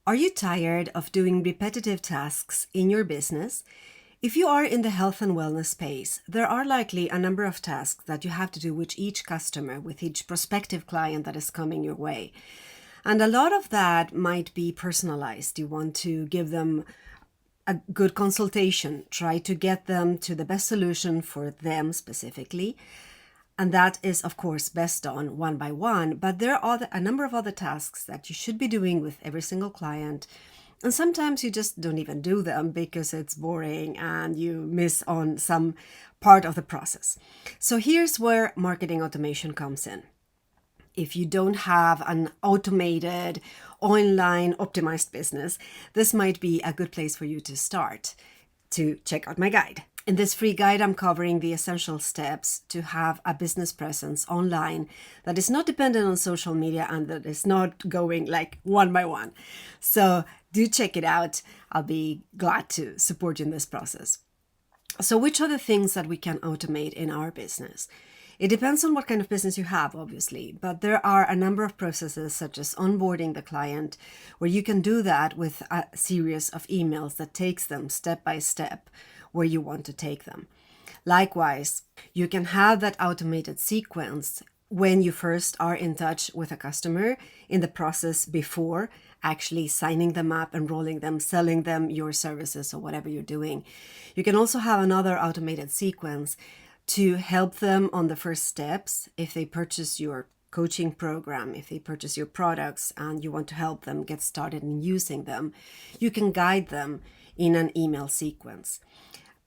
Are you tired of doing repetitive tasks in your business? If you are in the health and wellness space, there are likely a number of tasks that you have to do with each customer, with each prospective client that is coming your way. And a lot of that might be personalized. You want to give them a good consultation, try to get them to the best solution for them specifically. And that is, of course, best done one by one. But there are a number of other tasks that you should be doing with every single client. And sometimes you just don't even do them because it's boring and you miss on some part of the process. So here's where marketing automation comes in. If you don't have an automated, online optimized business, this might be a good place for you to start to check out my guide. In this free guide, I'm covering the essential steps to have a business presence online that is not dependent on social media and that is not going like one by one. So do check it out. I'll be glad to support you in this process. So which are the things that we can automate in our business? It depends on what kind of business you have, obviously, but there are a number of processes such as onboarding the client, where you can do that with a series of emails that takes them step by step where you want to take them. Likewise, you can have that automated sequence when you first are in touch with a customer in the process before actually signing them up, enrolling them, selling them your services or whatever you're doing. You can also have another automated sequence to help them on the first steps if they purchase your coaching program, if they purchase your products and you want to help them get started in using them. You can guide them in an email sequence.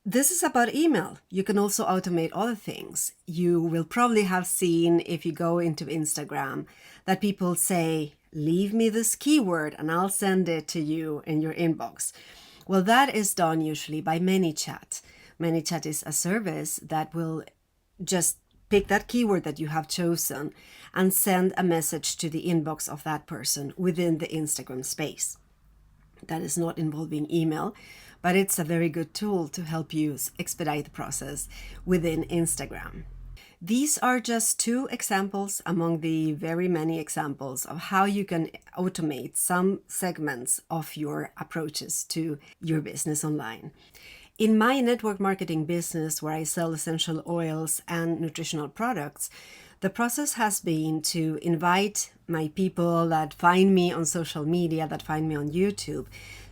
This is about email. You can also automate other things. You will probably have seen, if you go into Instagram, that people say, leave me this keyword and I'll send it to you in your inbox. Well, that is done usually by ManyChat. ManyChat is a service that will just pick that keyword that you have chosen and send a message to the inbox of that person within the Instagram space. That is not involving email, but it's a very good tool to help you expedite the process within Instagram. These are just two examples among the very many examples of how you can automate some segments of your approaches to your business online. In my network marketing business, where I sell essential oils and nutritional products, the process has been to invite my people that find me on social media, that find me on YouTube,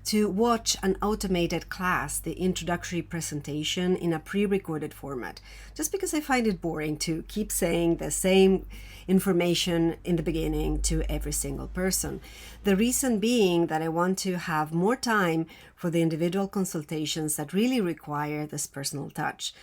to watch an automated class, the introductory presentation in a pre-recorded format, just because I find it boring to keep saying the same information in the beginning to every single person. The reason being that I want to have more time for the individual consultations that really require this personal touch.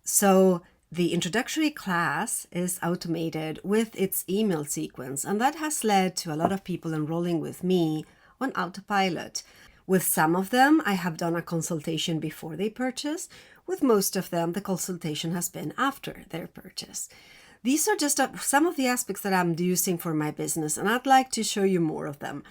So the introductory class is automated with its email sequence, and that has led to a lot of people enrolling with me on autopilot. With some of them, I have done a consultation before they purchase. With most of them, the consultation has been after their purchase. These are just some of the aspects that I'm using for my business, and I'd like to show you more of them.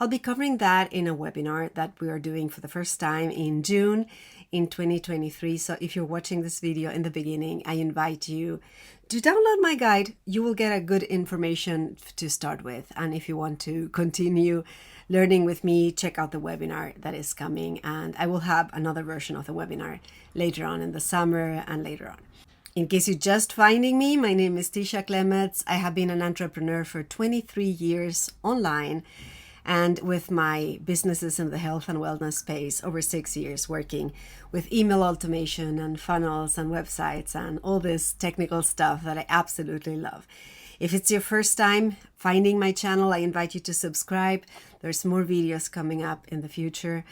I'll be covering that in a webinar that we are doing for the first time in June in 2023. So if you're watching this video in the beginning, I invite you to download my guide. You will get a good information to start with. And if you want to continue learning with me, check out the webinar that is coming. And I will have another version of the webinar later on in the summer and later on. In case you're just finding me, my name is Tisha Klemets. I have been an entrepreneur for 23 years online, and with my businesses in the health and wellness space, over 6 years working with email automation and funnels and websites and all this technical stuff that I absolutely love. If it's your first time finding my channel, I invite you to subscribe. There's more videos coming up in the future.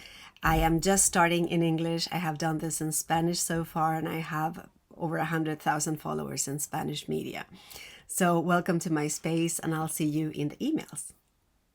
I am just starting in English. I have done this in Spanish so far, and I have over 100,000 followers in Spanish media. So welcome to my space, and I'll see you in the emails.